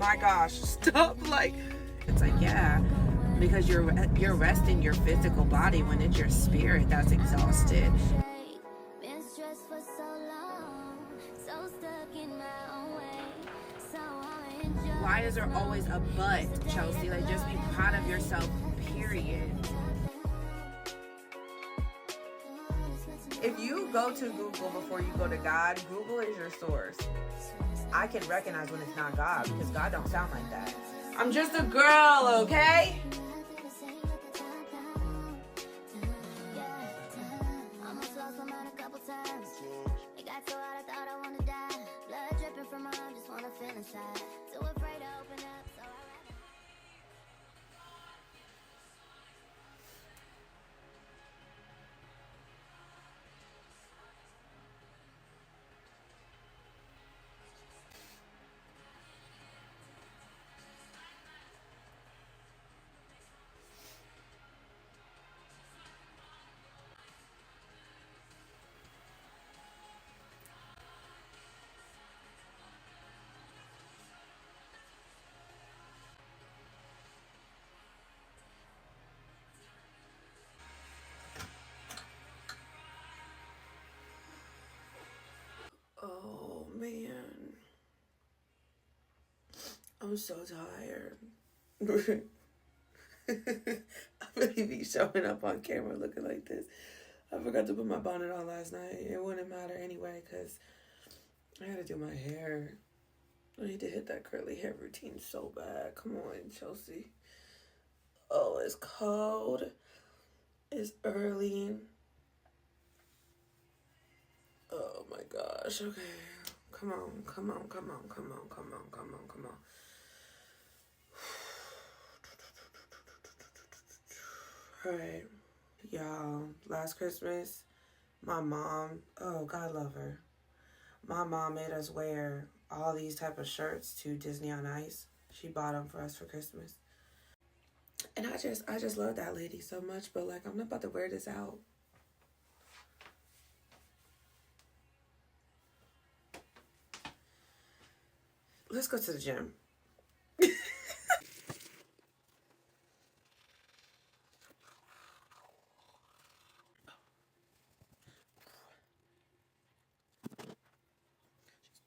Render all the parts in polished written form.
my gosh, stop. Like, it's like, yeah, because you're resting your physical body when it's your spirit that's exhausted. Been stressed for so long, so stuck in my own way. So I enjoy. Why is there always a but, Chelsea? Like, just be proud of yourself, period. If you go to Google before you go to God, Google is your source. I can recognize when it's not God because God don't sound like that. I'm just a girl, okay? Almost lost my mind a couple times. It got so hot I thought I wanna die. Blood dripping from my arm, just wanna feel inside. Too afraid to open up, so I rather. Oh, man. I'm so tired. I'm gonna be showing up on camera looking like this. I forgot to put my bonnet on last night. It wouldn't matter anyway because I gotta do my hair. I need to hit that curly hair routine so bad. Come on, Chelsea. Oh, it's cold. It's early. Oh my gosh. Okay. Come on, come on, come on, come on, come on, come on, come on. Alright. Y'all, last Christmas, my mom, oh, God love her. My mom made us wear all these type of shirts to Disney on Ice. She bought them for us for Christmas. And I just love that lady so much, but like, I'm not about to wear this out. Let's go to the gym.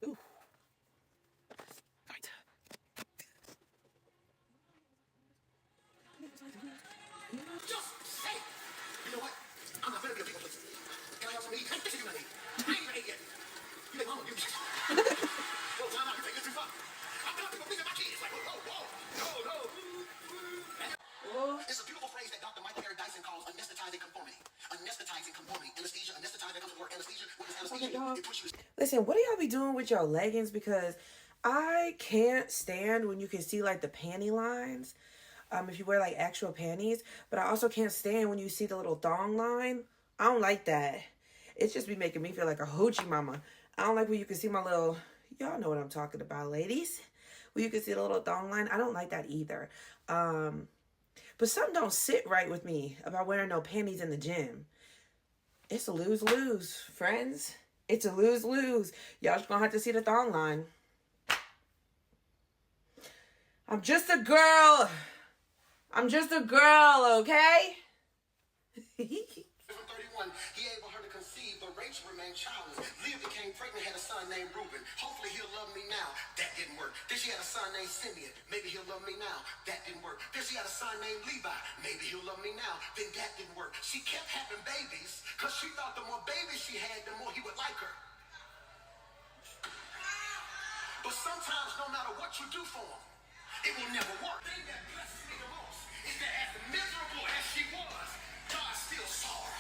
Ooh. Right. Just say, you know what? I'm not gonna be a people pleaser. Can I have some meat? Hey, fix it, you need. I ain't even ate yet. You think, mama, you. Yo, time out, you think this too far? I'm not people pleasing my kids. Like, whoa, whoa, whoa, no, no. It's a beautiful phrase that Dr. Michael Eric Dyson calls anesthetizing conformity. Anesthetizing conformity. Anesthesia, anesthetize, that comes with the word anesthesia. What is anesthesia? It puts you. Listen, what do y'all be doing with your leggings? Because I can't stand when you can see like the panty lines. If you wear like actual panties, but I also can't stand when you see the little thong line. I don't like that. It just be making me feel like a hoochie mama. I don't like when you can see my little, y'all know what I'm talking about, ladies. When you can see the little thong line. I don't like that either. But something don't sit right with me about wearing no panties in the gym. It's a lose-lose, friends. It's a lose-lose. Y'all just gonna have to see the thong line. I'm just a girl. I'm just a girl, okay? 31, he able her to conceive, but Rachel remained childless. Leah became pregnant, had a son named Reuben. Hopefully he'll love me now. That didn't work. Then she had a son named Simeon. Maybe he'll love me now. That didn't work. Then she had a son named Levi. Maybe he'll love me now. Then that didn't work. She kept having babies because she thought the more babies she had, the more he would like her. But sometimes, no matter what you do for him, it will never work. The thing that blesses me the most is that as miserable as she was, God still saw her.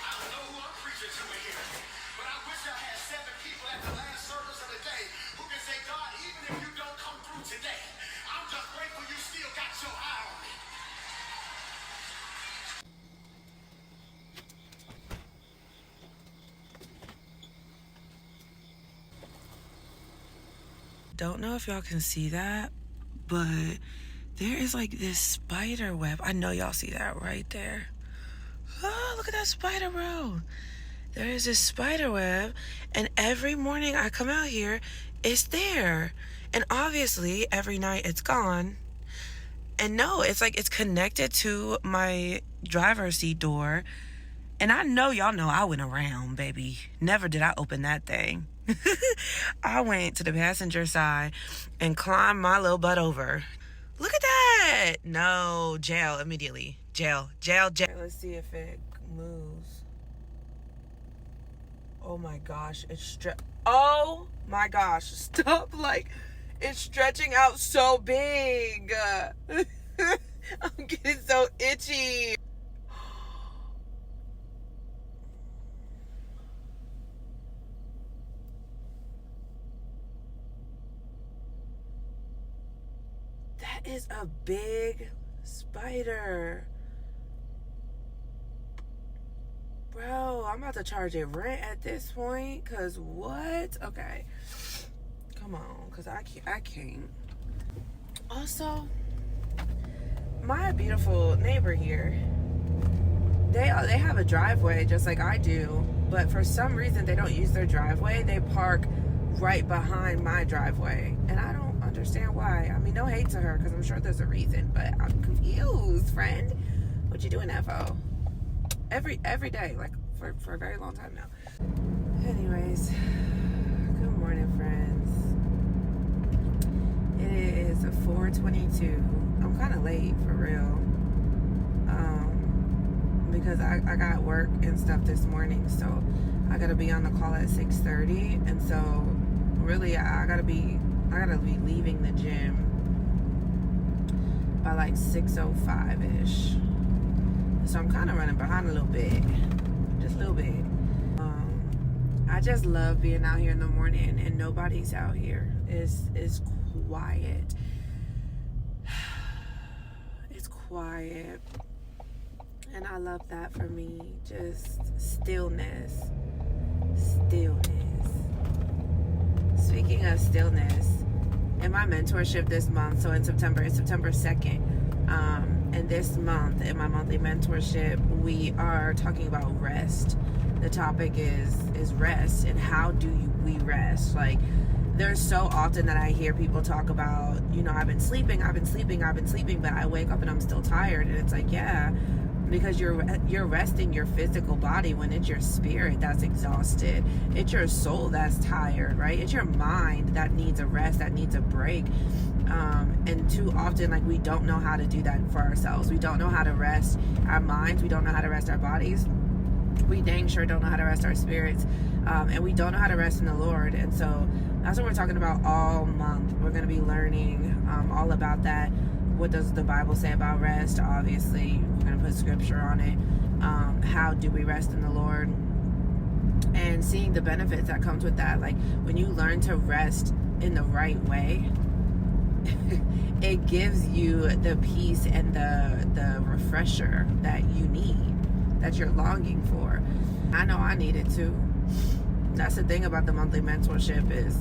I don't know who I'm preaching to in here, but I wish I had 7 people at the last service of the day who can say, God, even if you don't come through today, I'm just grateful you still got your eye on me. Don't know if y'all can see that, but there is like this spider web. I know y'all see that right there. Oh, look at that spider, bro. there is this spider web, and every morning I come out here, it's there. And obviously, every night it's gone. And no, it's like it's connected to my driver's seat door. And I know y'all know I went around, baby. Never did I open that thing. I went to the passenger side and climbed my little butt over. Look at that. No, jail immediately. Jail. Let's see if it moves. Oh my gosh, oh my gosh, stop, like, it's stretching out so big. I'm getting so itchy. That is a big spider. Bro, I'm about to charge it rent at this point, cause what? Okay, come on, cause I can't. Also, my beautiful neighbor here, they have a driveway just like I do, but for some reason they don't use their driveway. They park right behind my driveway, and I don't understand why. I mean, no hate to her, because I'm sure there's a reason, but I'm confused, friend. What you doing that for? Every day, like for a very long time now. Anyways, good morning, friends. It is 4:22. I'm kind of late, for real, because I got work and stuff this morning, so I gotta be on the call at 6:30, and so really I gotta be leaving the gym by like 6:05ish. So I'm kind of running behind a little bit, just a little bit. I just love being out here in the morning and nobody's out here. It's quiet. It's quiet, and I love that for me. Just stillness. Speaking of stillness, in my mentorship this month, so in September, it's September 2nd. And this month, in my monthly mentorship, we are talking about rest. The topic is rest, and how do we rest? Like, there's so often that I hear people talk about, I've been sleeping, but I wake up and I'm still tired. And it's like, yeah, because you're resting your physical body when it's your spirit that's exhausted. It's your soul that's tired, right? It's your mind that needs a rest, that needs a break. And too often, like, we don't know how to do that for ourselves. We don't know how to rest our minds. We don't know how to rest our bodies. We dang sure don't know how to rest our spirits. And we don't know how to rest in the Lord. And so that's what we're talking about all month. We're going to be learning all about that. What does the Bible say about rest? Obviously, we're going to put scripture on it. How do we rest in the Lord? And seeing the benefits that comes with that. Like, when you learn to rest in the right way, it gives you the peace and the refresher that you need, that you're longing for. I know I need it too. That's the thing about the monthly mentorship, is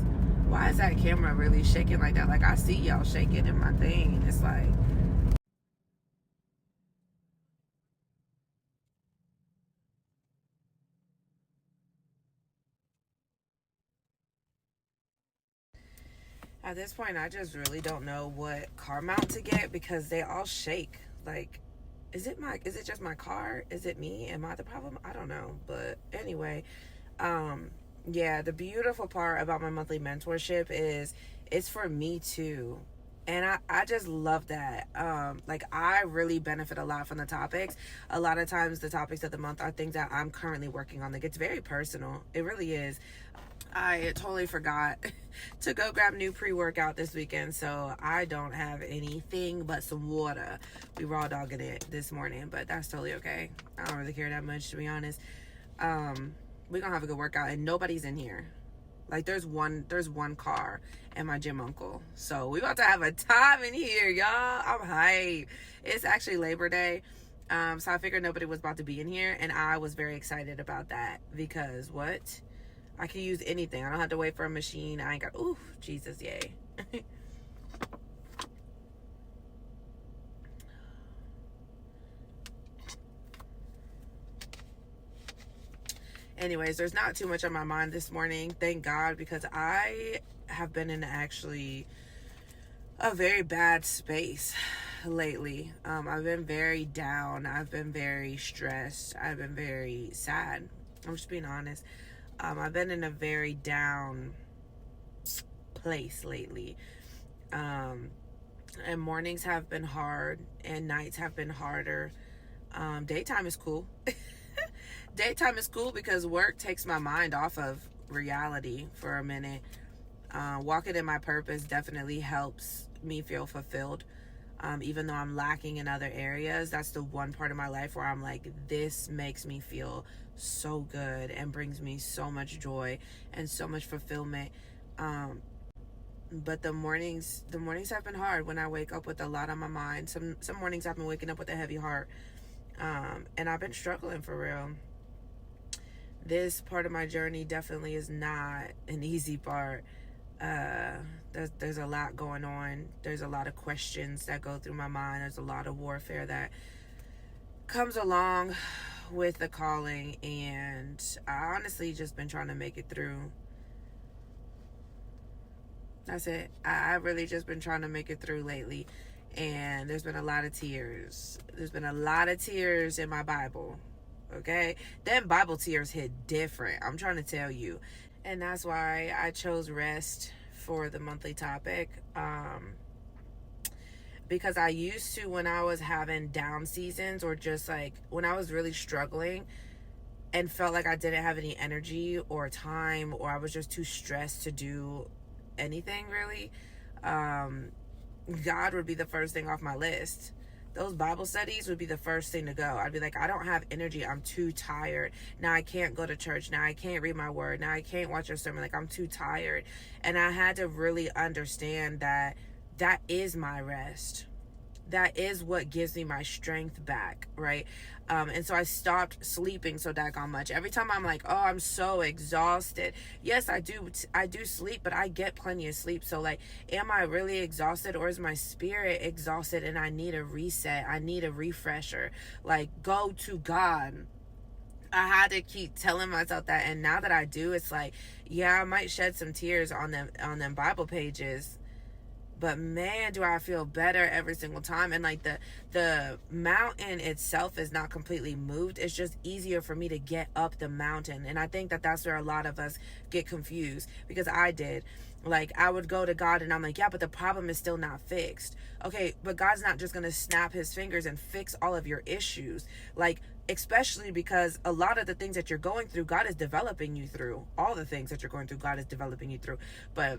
why is that camera really shaking like that? Like, I see y'all shaking in my thing, and it's like, at this point, I just really don't know what car mount to get, because they all shake. Like, is it just my car? Is it me? Am I the problem? I don't know. But anyway, yeah, the beautiful part about my monthly mentorship is it's for me too. And I just love that. Like, I really benefit a lot from the topics. A lot of times the topics of the month are things that I'm currently working on. Like, it's very personal. It really is. I totally forgot to go grab new pre-workout this weekend, so I don't have anything but some water. We raw dogging it this morning, but that's totally okay. I don't really care that much, to be honest. We're gonna have a good workout, and nobody's in here. Like, there's one car and my gym uncle, so we about to have a time in here, y'all. I'm hyped. It's actually Labor Day, so I figured nobody was about to be in here, and I was very excited about that, because I can use anything. I don't have to wait for a machine. I ain't got, ooh, Jesus, yay. Anyways, there's not too much on my mind this morning, thank God, because I have been in actually a very bad space lately. I've been very down. I've been very stressed. I've been very sad. I'm just being honest. I've been in a very down place lately. And mornings have been hard and nights have been harder. Daytime is cool. Daytime is cool because work takes my mind off of reality for a minute. Walking in my purpose definitely helps me feel fulfilled. Even though I'm lacking in other areas, that's the one part of my life where I'm like, this makes me feel so good and brings me so much joy and so much fulfillment. But the mornings have been hard when I wake up with a lot on my mind. Some mornings I've been waking up with a heavy heart. And I've been struggling for real. This part of my journey definitely is not an easy part. There's a lot going on. There's a lot of questions that go through my mind. There's a lot of warfare that comes along with the calling, and I honestly just been trying to make it through. That's it. I really just been trying to make it through lately, and there's been a lot of tears. There's been a lot of tears in my Bible. Okay, then Bible tears hit different, I'm trying to tell you. And that's why I chose rest for the monthly topic. Because I used to, when I was having down seasons, or just like when I was really struggling and felt like I didn't have any energy or time, or I was just too stressed to do anything really, God would be the first thing off my list. Those Bible studies would be the first thing to go. I'd be like, I don't have energy. I'm too tired. Now I can't go to church. Now I can't read my word. Now I can't watch a sermon. Like, I'm too tired. And I had to really understand that that is my rest. That is what gives me my strength back, right? And so I stopped sleeping so daggone much. Every time I'm like, oh, I'm so exhausted. Yes, I do sleep, but I get plenty of sleep. So like, am I really exhausted, or is my spirit exhausted and I need a reset? I need a refresher. Like, go to God. I had to keep telling myself that. And now that I do, it's like, yeah, I might shed some tears on them Bible pages, but man, do I feel better every single time. And like the mountain itself is not completely moved. It's just easier for me to get up the mountain. And I think that that's where a lot of us get confused, because I did. Like, I would go to God and I'm like, yeah, but the problem is still not fixed. Okay, but God's not just going to snap his fingers and fix all of your issues. Like, especially because a lot of the things that you're going through, God is developing you through. All the things that you're going through, God is developing you through. But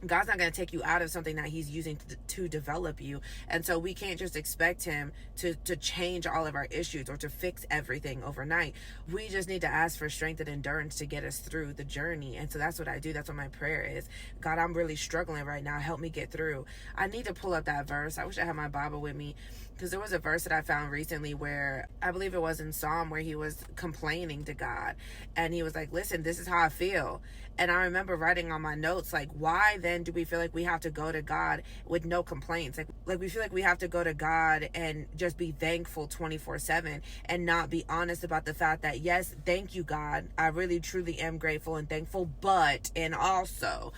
God's not going to take you out of something that he's using to develop you. And so we can't just expect him to change all of our issues or to fix everything overnight. We just need to ask for strength and endurance to get us through the journey. And so that's what I do. That's what my prayer is. God, I'm really struggling right now. Help me get through. I need to pull up that verse. I wish I had my Bible with me, because there was a verse that I found recently where I believe it was in Psalm, where he was complaining to God. And he was like, listen, this is how I feel. And I remember writing on my notes, like, why then do we feel like we have to go to God with no complaints? Like we feel like we have to go to God and just be thankful 24/7 and not be honest about the fact that, yes, thank you, God. I really, truly am grateful and thankful. But, and also,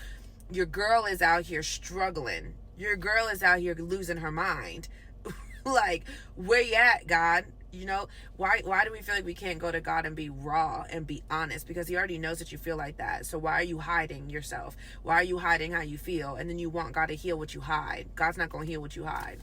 your girl is out here struggling. Your girl is out here losing her mind. Like, where you at, God? You know, why do we feel like we can't go to God and be raw and be honest? Because he already knows that you feel like that. So why are you hiding yourself? Why are you hiding how you feel? And then you want God to heal what you hide. God's not going to heal what you hide.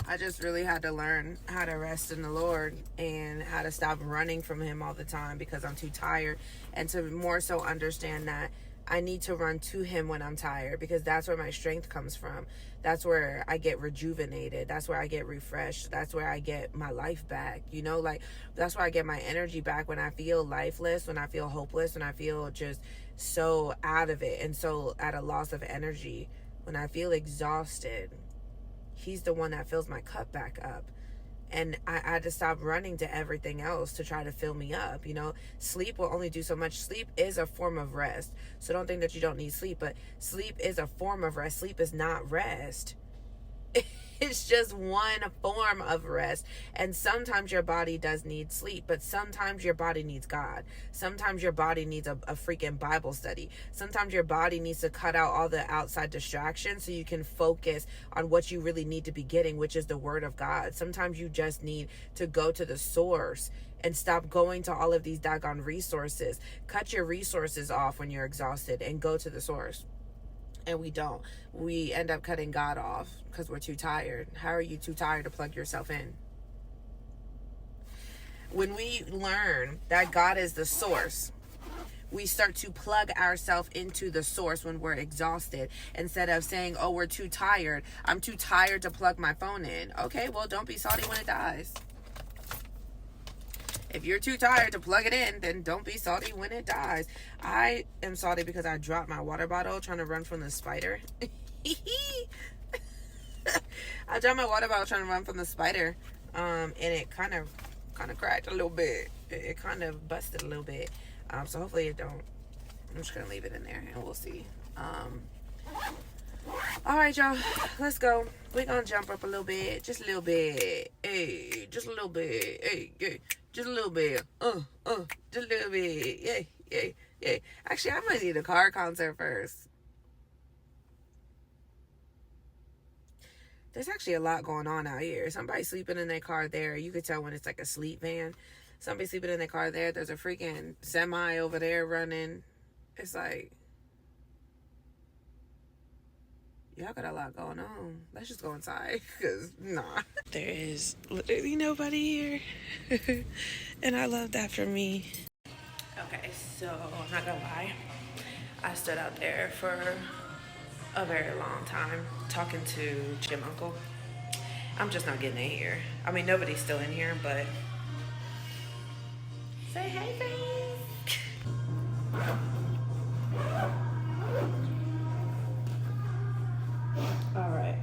I just really had to learn how to rest in the Lord and how to stop running from him all the time because I'm too tired, and to more so understand that I need to run to him when I'm tired, because that's where my strength comes from. That's where I get rejuvenated. That's where I get refreshed. That's where I get my life back. You know, like, that's where I get my energy back when I feel lifeless, when I feel hopeless, when I feel just so out of it and so at a loss of energy, when I feel exhausted. He's the one that fills my cup back up. And I had to stop running to everything else to try to fill me up. You know, sleep will only do so much. Sleep is a form of rest. So don't think that you don't need sleep, but sleep is a form of rest. Sleep is not rest. It's just one form of rest. And sometimes your body does need sleep, but sometimes your body needs God. Sometimes your body needs a freaking Bible study. Sometimes your body needs to cut out all the outside distractions so you can focus on what you really need to be getting, which is the word of God. Sometimes you just need to go to the source and stop going to all of these daggone resources. Cut your resources off when you're exhausted and go to the source. And we don't. We end up cutting God off because we're too tired. How are you too tired to plug yourself in? When we learn that God is the source, we start to plug ourselves into the source when we're exhausted, instead of saying, oh, we're too tired. I'm too tired to plug my phone in. Okay, well, don't be salty when it dies. If you're too tired to plug it in, then don't be salty when it dies. I am salty because I dropped my water bottle trying to run from the spider. I dropped my water bottle trying to run from the spider, and it kind of cracked a little bit. It kind of busted a little bit. So hopefully it don't. I'm just gonna leave it in there, and we'll see. All right, y'all, let's go. We're gonna jump up a little bit, just a little bit. Hey, just a little bit. Hey, yeah, just a little bit. Just a little bit. Yay, yay, yay. Actually, I might need a car concert first. There's actually a lot going on out here. Somebody sleeping in their car there. You could tell when it's like a sleep van. Somebody sleeping in their car there. There's a freaking semi over there running. It's like, y'all got a lot going on. Let's just go inside, because nah. There is literally nobody here. And I love that for me. Okay, so I'm not gonna lie. I stood out there for a very long time talking to Jim Uncle. I'm just not getting in here. I mean, nobody's still in here, but say hey, face. All right.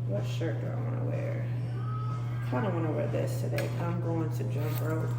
What shirt do I want to wear? I kind of want to wear this today. I'm going to jump rope.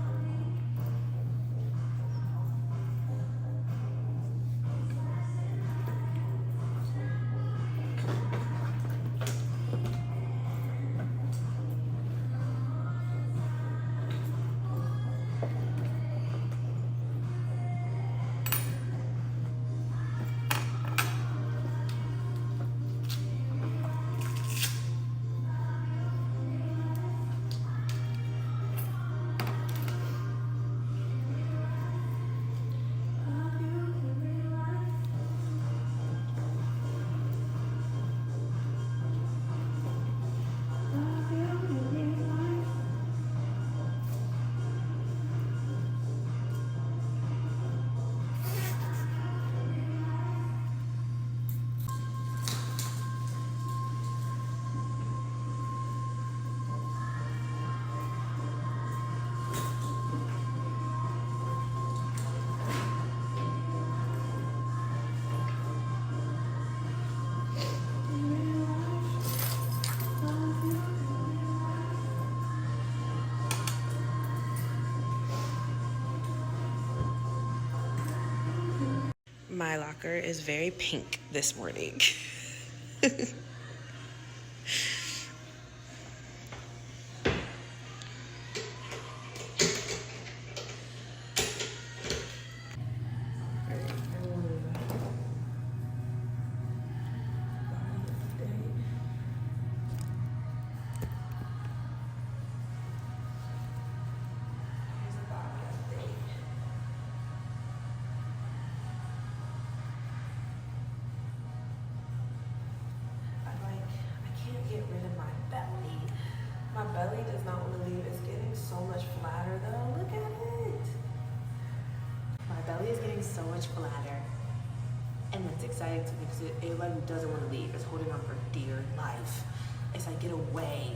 My locker is very pink this morning. My belly does not want to leave. It's getting so much flatter though. Look at it. My belly is getting so much flatter. And it's exciting to me because it like doesn't want to leave. It's holding on for dear life. It's like, get away.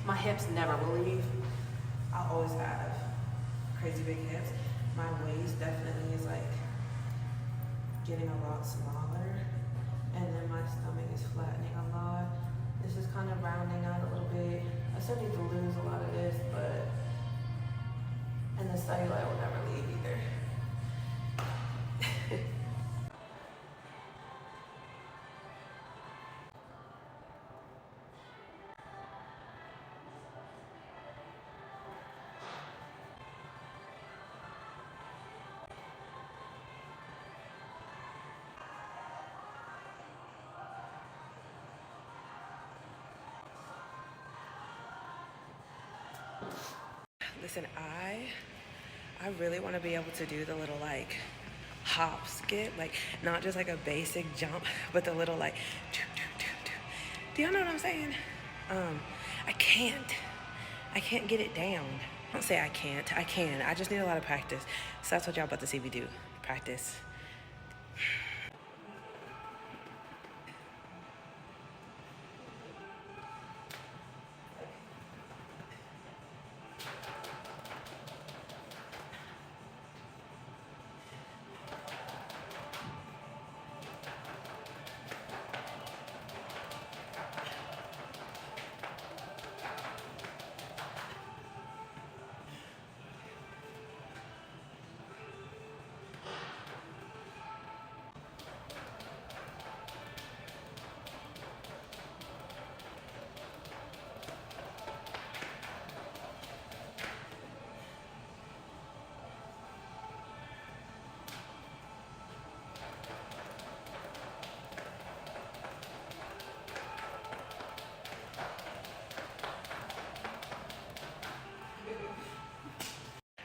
My hips never will leave. I always have crazy big hips. My waist definitely is like getting a lot smaller. And then my stomach is flattening a lot. This is kind of rounding out a little bit. I still need to lose a lot of this, but, and the cellulite will never leave either. Listen, I really want to be able to do the little like hop skip, like not just like a basic jump, but the little like doo, doo, doo, doo. Do y'all know what I'm saying? I can't get it down. Don't say I can't. I can. I just need a lot of practice. So that's what y'all about to see me do. Practice.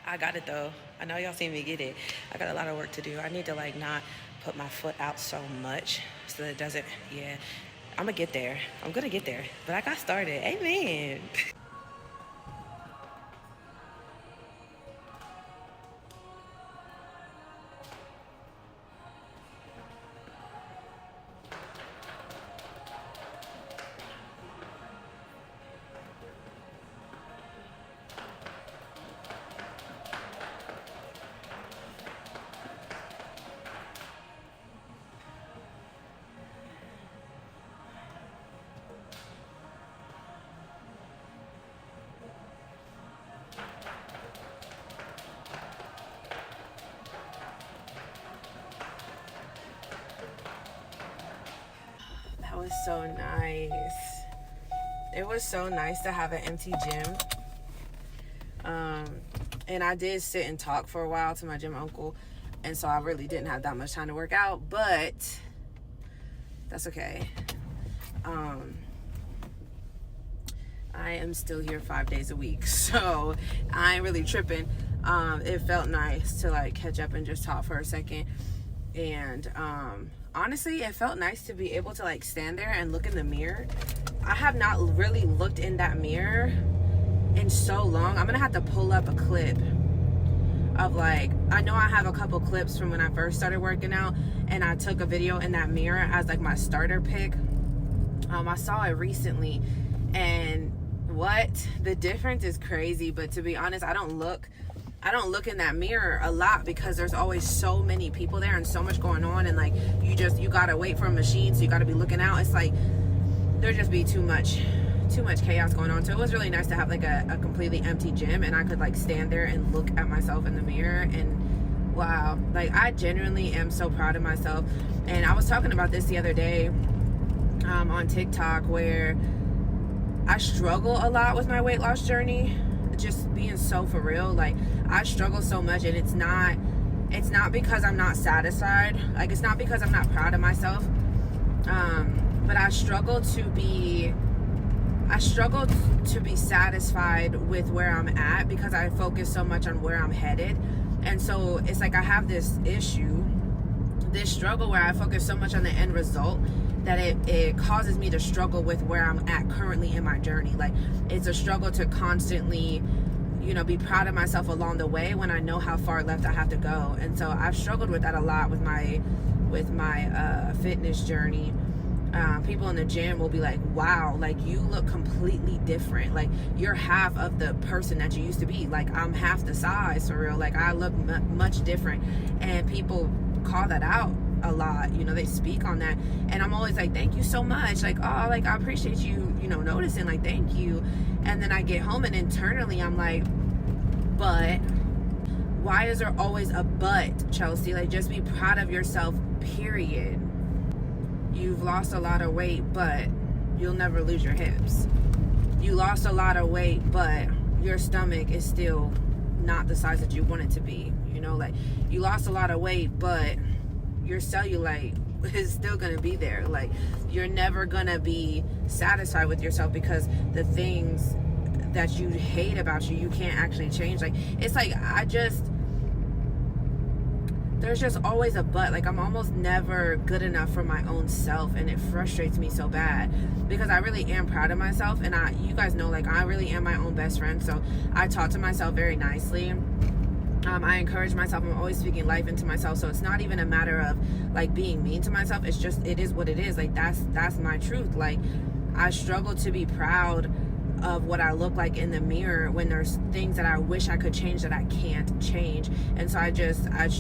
I got it though. I know y'all seen me get it. I got a lot of work to do. I need to like not put my foot out so much so that it doesn't, yeah. I'm gonna get there. I'm gonna get there. But I got started. Amen. That was so nice. It was so nice to have an empty gym. And I did sit and talk for a while to my gym uncle, and so I really didn't have that much time to work out, but that's okay. I am still here 5 days a week, so I ain't really tripping. It felt nice to like catch up and just talk for a second. And honestly, it felt nice to be able to like stand there and look in the mirror. I have not really looked in that mirror in so long. I'm gonna have to pull up a clip of like, I know I have a couple clips from when I first started working out, and I took a video in that mirror as like my starter pick. I saw it recently, and what, the difference is crazy. But to be honest, I don't look in that mirror a lot because there's always so many people there and so much going on, and like you gotta wait for a machine, so you gotta be looking out. It's like there just be too much chaos going on. So it was really nice to have like a completely empty gym, and I could like stand there and look at myself in the mirror, and wow, like I genuinely am so proud of myself. And I was talking about this the other day on TikTok, where I struggle a lot with my weight loss journey. Just being so for real, like I struggle so much, and it's not because I'm not satisfied, like it's not because I'm not proud of myself, but I struggle to be satisfied with where I'm at because I focus so much on where I'm headed. And so it's like I have this struggle where I focus so much on the end result that it causes me to struggle with where I'm at currently in my journey. Like it's a struggle to constantly, be proud of myself along the way when I know how far left I have to go. And so I've struggled with that a lot with my fitness journey. People in the gym will be like, wow, like you look completely different. Like you're half of the person that you used to be. Like I'm half the size, for real. Like I look much different. And people call that out a lot, they speak on that, and I'm always like, thank you so much, like, oh, like I appreciate you, noticing, like, thank you. And then I get home and internally I'm like, but why is there always a but, Chelsea? Like, just be proud of yourself, period. You've lost a lot of weight, but you'll never lose your hips. You lost a lot of weight, but your stomach is still not the size that you want it to be. Like you lost a lot of weight, but your cellulite is still going to be there. Like you're never going to be satisfied with yourself because the things that you hate about you can't actually change. Like, it's like there's just always a but. Like, I'm almost never good enough for my own self, and it frustrates me so bad because I really am proud of myself, and you guys know, like, I really am my own best friend, so I talk to myself very nicely. I encourage myself. I'm always speaking life into myself, so it's not even a matter of like being mean to myself. It's just, it is what it is. Like, that's my truth. Like, I struggle to be proud of what I look like in the mirror when there's things that I wish I could change that I can't change. And so I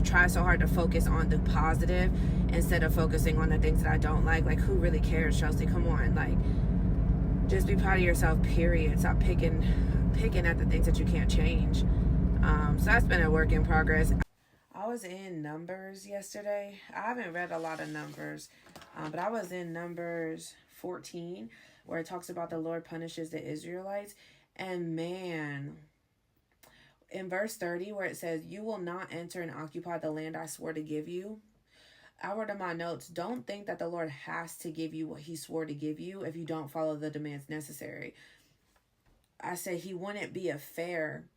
try so hard to focus on the positive instead of focusing on the things that I don't like. Like, who really cares, Chelsea? Come on. Like, just be proud of yourself, period. Stop picking at the things that you can't change. So that's been a work in progress. I was in Numbers yesterday. I haven't read a lot of Numbers, but I was in Numbers 14, where it talks about the Lord punishes the Israelites. And man, in verse 30, where it says, "You will not enter and occupy the land I swore to give you." I wrote in my notes, don't think that the Lord has to give you what he swore to give you if you don't follow the demands necessary. I say he wouldn't be a fair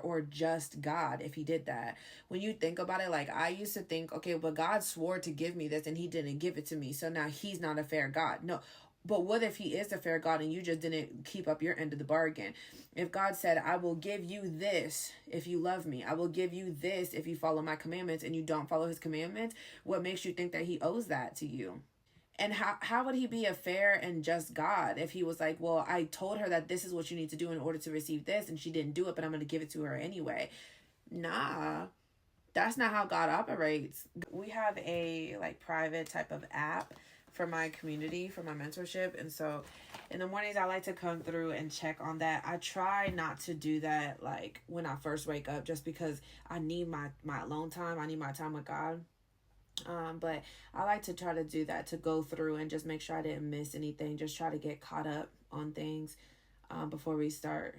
or just God if he did that. When you think about it, like, I used to think, okay, but God swore to give me this and he didn't give it to me, so now he's not a fair God. No, but what if he is a fair God and you just didn't keep up your end of the bargain? If God said, I will give you this if you love me, I will give you this if you follow my commandments, and you don't follow his commandments, what makes you think that he owes that to you? And how would he be a fair and just God if he was like, well, I told her that this is what you need to do in order to receive this, and she didn't do it, but I'm going to give it to her anyway? Nah, that's not how God operates. We have a like private type of app for my community, for my mentorship. And so in the mornings, I like to come through and check on that. I try not to do that like when I first wake up, just because I need my alone time. I need my time with God. But I like to try to do that, to go through and just make sure I didn't miss anything, just try to get caught up on things before we start.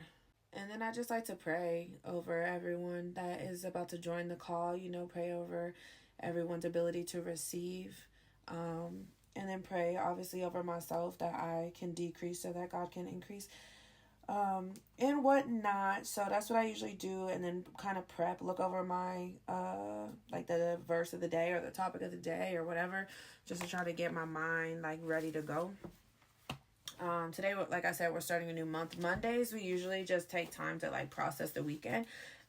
And then I just like to pray over everyone that is about to join the call, pray over everyone's ability to receive. And then pray, obviously, over myself that I can decrease so that God can increase. And whatnot. So that's what I usually do, and then kind of prep, look over my like the verse of the day or the topic of the day or whatever, just to try to get my mind like ready to go. Today, like I said, we're starting a new month. Mondays, we usually just take time to like process the weekend,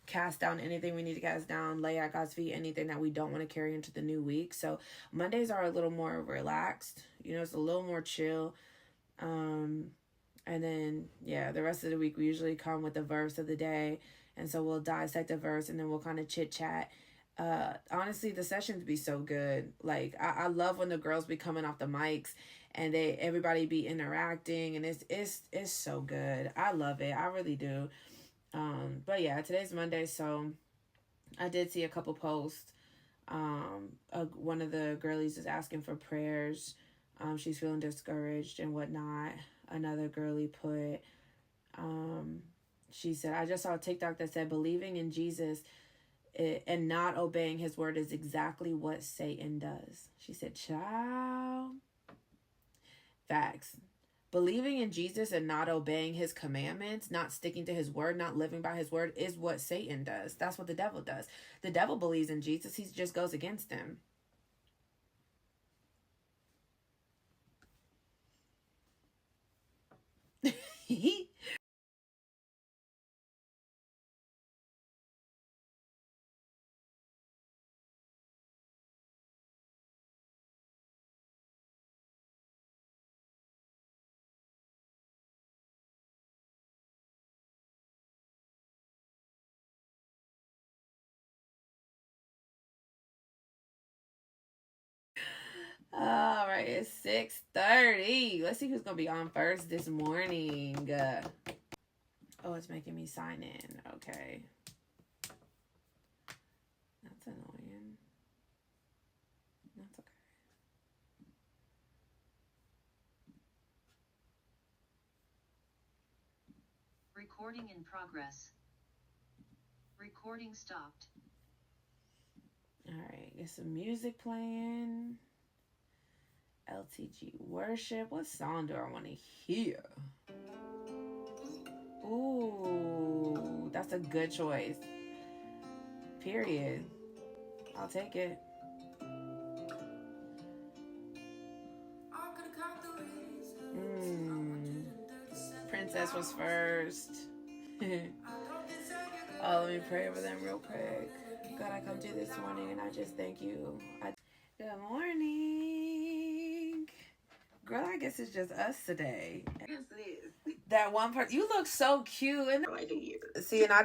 cast down anything we need to cast down, lay at God's feet anything that we don't want to carry into the new week. So Mondays are a little more relaxed, it's a little more chill. And then, the rest of the week, we usually come with the verse of the day. And so we'll dissect the verse, and then we'll kind of chit chat. Honestly, the sessions be so good. Like, I love when the girls be coming off the mics and everybody be interacting, and it's so good. I love it. I really do. But yeah, today's Monday, so I did see a couple posts. One of the girlies is asking for prayers. She's feeling discouraged and whatnot. Another girly put, she said, I just saw a TikTok that said believing in Jesus and not obeying his word is exactly what Satan does. She said, child, facts. Believing in Jesus and not obeying his commandments, not sticking to his word, not living by his word is what Satan does. That's what the devil does. The devil believes in Jesus. He just goes against him. All right, it's 6:30. Let's see who's gonna be on first this morning. Oh, it's making me sign in. Okay, that's annoying. That's okay. Recording in progress. Recording stopped. All right, get some music playing. LTG worship. What song do I want to hear? Ooh, that's a good choice. Period. I'll take it. Mm. Princess was first. Oh, let me pray over them real quick. God, I come to you this morning and I just thank you. Good morning. Girl, I guess it's just us today. Yes, it is. That one part, you look so cute. And Like a year. see, and I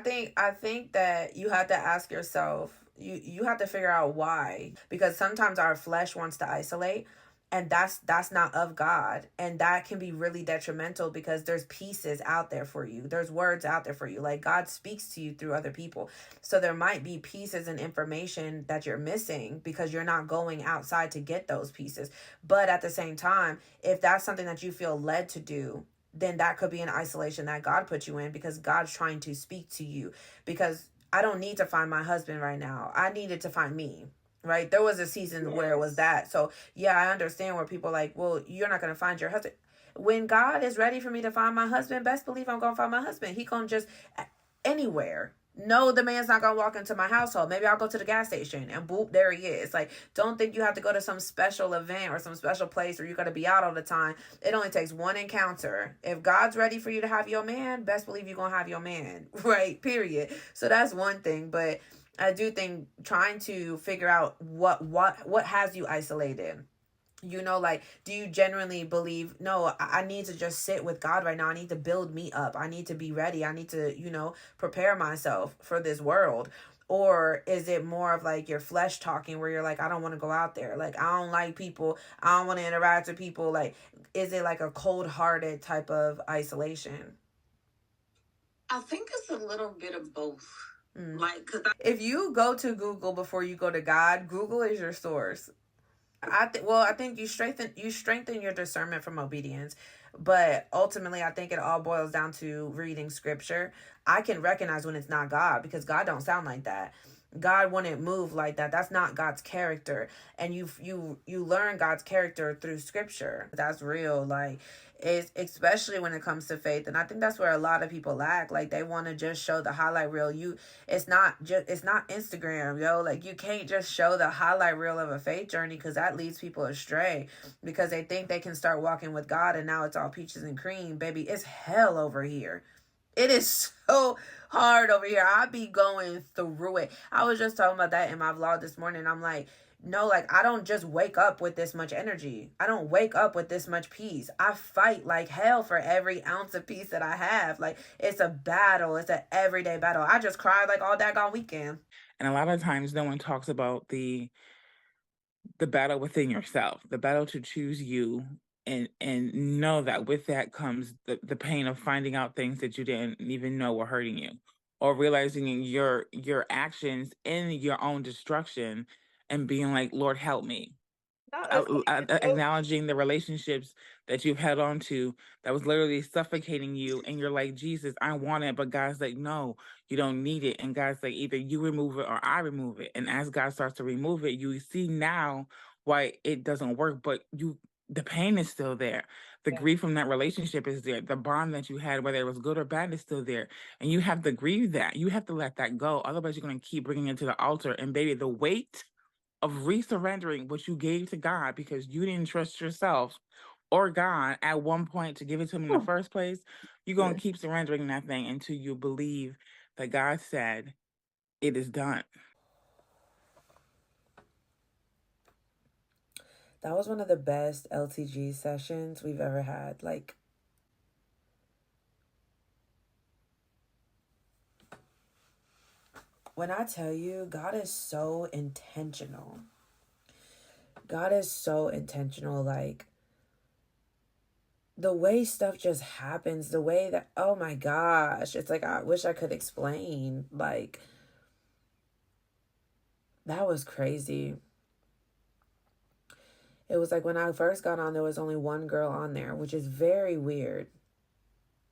think that you have to ask yourself, you have to figure out why, because sometimes our flesh wants to isolate, and that's not of God, and that can be really detrimental because there's pieces out there for you, there's words out there for you, like God speaks to you through other people, so there might be pieces and information that you're missing because you're not going outside to get those pieces. But at the same time, if that's something that you feel led to do, then that could be an isolation that God put you in because God's trying to speak to you. Because I don't need to find my husband right now. I needed to find me. Right? There was a season where it was that. So yeah, I understand where people are like, well, you're not going to find your husband. When God is ready for me to find my husband, best believe I'm going to find my husband. He going to just anywhere. No, the man's not gonna walk into my household. Maybe I'll go to the gas station and boop, there he is. Like, don't think you have to go to some special event or some special place where you gotta be out all the time. It only takes one encounter. If God's ready for you to have your man, best believe you're gonna have your man, right? Period. So that's one thing. But I do think trying to figure out what has you isolated. Like, do you genuinely believe, no, I need to just sit with God right now. I need to build me up. I need to be ready. I need to, prepare myself for this world. Or is it more of like your flesh talking where you're like, I don't want to go out there. Like, I don't like people. I don't want to interact with people. Like, is it like a cold hearted type of isolation? I think it's a little bit of both. Like, if you go to Google before you go to God, Google is your source. I think you strengthen your discernment from obedience, but ultimately I think it all boils down to reading scripture. I can recognize when it's not God because God don't sound like that. God wouldn't move like that. That's not God's character. And you learn God's character through scripture. That's real. Like, it's especially when it comes to faith. And I think that's where a lot of people lack. Like, they want to just show the highlight reel. It's not Instagram, yo. Like, you can't just show the highlight reel of a faith journey because that leads people astray because they think they can start walking with God and now it's all peaches and cream. Baby, it's hell over here. It is so hard over here. I be going through it. I was just talking about that in my vlog this morning. I'm like, no, like, I don't just wake up with this much energy. I don't wake up with this much peace. I fight like hell for every ounce of peace that I have. Like, it's a battle. It's an everyday battle. I just cried like all daggone weekend. And a lot of times no one talks about the battle within yourself, the battle to choose you, and know that with that comes the pain of finding out things that you didn't even know were hurting you, or realizing your actions in your own destruction and being like, Lord, help me. Acknowledging the relationships that you've held on to that was literally suffocating you, and you're like, Jesus, I want it, but God's like, no, you don't need it. And God's like, either you remove it or I remove it. And as God starts to remove it, you see now why it doesn't work, but the pain is still there. The grief from that relationship is there. The bond that you had, whether it was good or bad, is still there. And you have to grieve that. You have to let that go. Otherwise, you're going to keep bringing it to the altar. And baby, the weight of resurrendering what you gave to God because you didn't trust yourself or God at one point to give it to him in the first place, you're going to keep surrendering that thing until you believe that God said it is done. That was one of the best LTG sessions we've ever had. Like, when I tell you, God is so intentional. God is so intentional. Like, the way stuff just happens, the way that, oh my gosh, it's like, I wish I could explain. Like, that was crazy. It was like when I first got on, there was only one girl on there, which is very weird.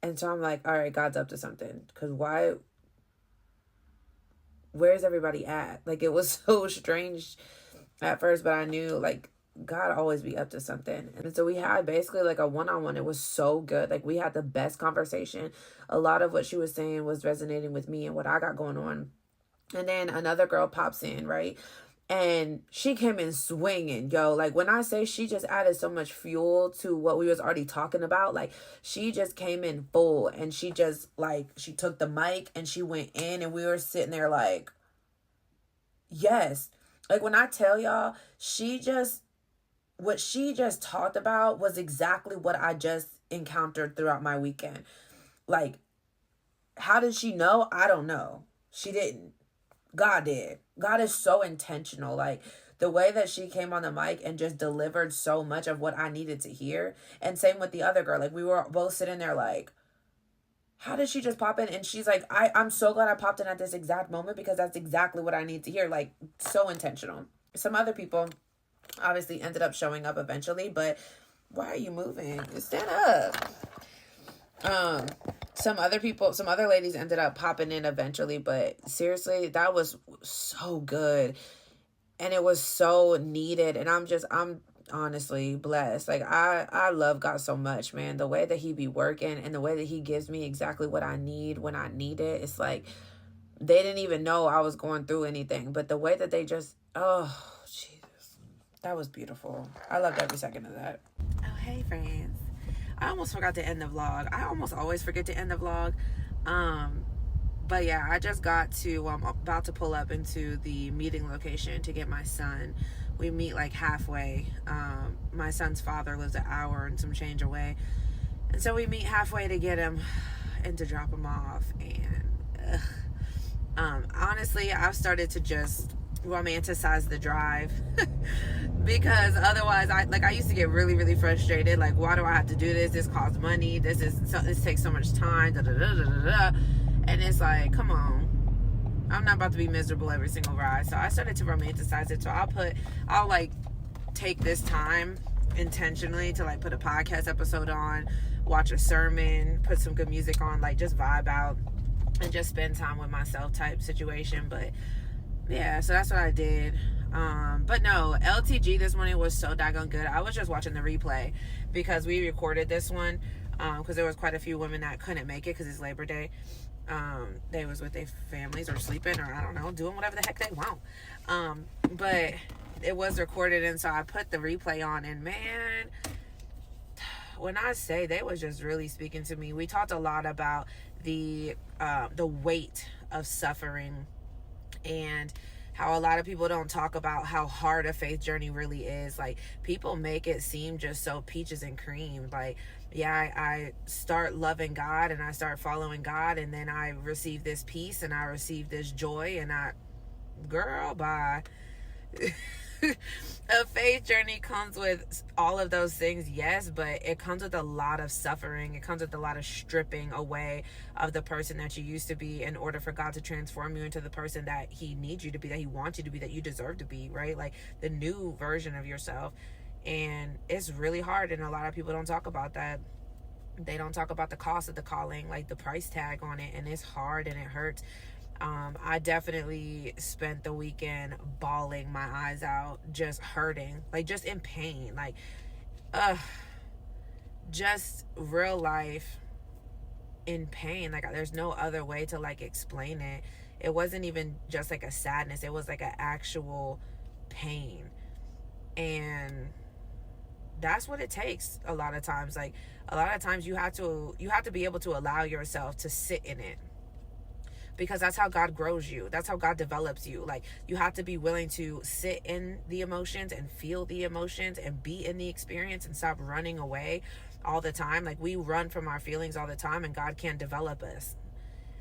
And so I'm like, all right, God's up to something. Because where's everybody at? Like, it was so strange at first, but I knew, like, God always be up to something. And so we had basically like a one-on-one. It was so good. Like we had the best conversation. A lot of what she was saying was resonating with me and what I got going on. And then another girl pops in, right? And she came in swinging, yo. Like when I say she just added so much fuel to what we was already talking about, like she just came in full, and she just like, she took the mic and she went in, and we were sitting there like, yes. Like when I tell y'all, what she just talked about was exactly what I just encountered throughout my weekend. Like, how did she know? I don't know. She didn't. God did. God is so intentional. Like the way that she came on the mic and just delivered so much of what I needed to hear. And same with the other girl. Like we were both sitting there like, how did she just pop in? And she's like, I'm so glad I popped in at this exact moment because that's exactly what I need to hear. Like so intentional. Some other people obviously ended up showing up eventually, but why are you moving? Stand up. Some other ladies ended up popping in eventually, but seriously, that was so good. And it was so needed. And I'm honestly blessed. Like I love God so much, man. The way that he be working and the way that he gives me exactly what I need when I need it. It's like, they didn't even know I was going through anything, but the way that they just, oh, Jesus, that was beautiful. I loved every second of that. Oh, hey, friends. I almost forgot to end the vlog. I almost always forget to end the vlog. But yeah, I just got to, I'm about to pull up into the meeting location to get my son. We meet like halfway. My son's father lives an hour and some change away. And so we meet halfway to get him and to drop him off. And honestly, I've started to just romanticize the drive because otherwise I used to get really, really frustrated. Like, why do I have to do this? This costs money. This takes so much time. And it's like, come on, I'm not about to be miserable every single ride. So I started to romanticize it. So I'll like take this time intentionally to like put a podcast episode on, watch a sermon, put some good music on, like just vibe out and just spend time with myself type situation. But yeah, so that's what I did. But no, LTG this morning was so daggone good. I was just watching the replay because we recorded this one because there was quite a few women that couldn't make it because it's Labor Day. They was with their families or sleeping or I don't know, doing whatever the heck they want. But it was recorded, and so I put the replay on, and man, when I say they was just really speaking to me. We talked a lot about the weight of suffering and how a lot of people don't talk about how hard a faith journey really is. Like, people make it seem just so peaches and cream. Like, yeah, I start loving God and I start following God, and then I receive this peace and I receive this joy, and girl, bye. A faith journey comes with all of those things, yes, but it comes with a lot of suffering. It comes with a lot of stripping away of the person that you used to be in order for God to transform you into the person that he needs you to be, that he wants you to be, that you deserve to be, right? Like the new version of yourself. And it's really hard, and a lot of people don't talk about that. They don't talk about the cost of the calling, like the price tag on it, and it's hard and it hurts. I definitely spent the weekend bawling my eyes out, just hurting, like just in pain, like just real life in pain. Like there's no other way to like explain it. It wasn't even just like a sadness, it was like an actual pain. And that's what it takes a lot of times. Like a lot of times you have to be able to allow yourself to sit in it, because that's how God grows you. That's how God develops you. Like, you have to be willing to sit in the emotions and feel the emotions and be in the experience and stop running away all the time. Like, we run from our feelings all the time, and God can't develop us.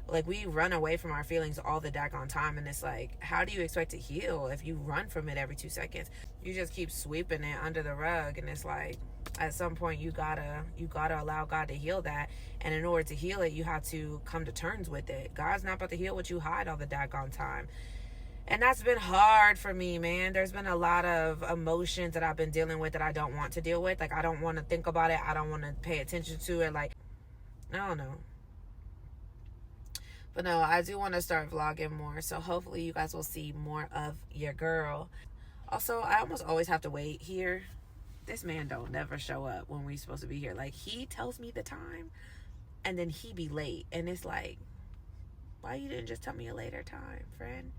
Like, we run away from our feelings all the daggone time, and it's like, how do you expect to heal if you run from it every 2 seconds? You just keep sweeping it under the rug, and it's like, at some point you gotta allow God to heal that. And in order to heal it, you have to come to terms with it. God's not about to heal what you hide all the daggone time. And that's been hard for me, man. There's been a lot of emotions that I've been dealing with that I don't want to deal with. Like, I don't want to think about it. I don't want to pay attention to it. Like, I don't know. But no, I do want to start vlogging more. So hopefully you guys will see more of your girl. Also, I almost always have to wait here. This man don't never show up when we supposed to be here. Like, he tells me the time, and then he be late. And it's like, why you didn't just tell me a later time, friend?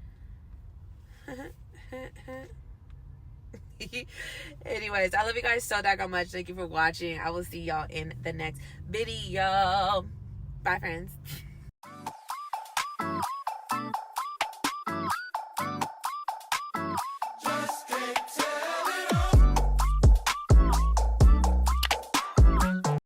Anyways, I love you guys so daggone much. Thank you for watching. I will see y'all in the next video. Bye, friends.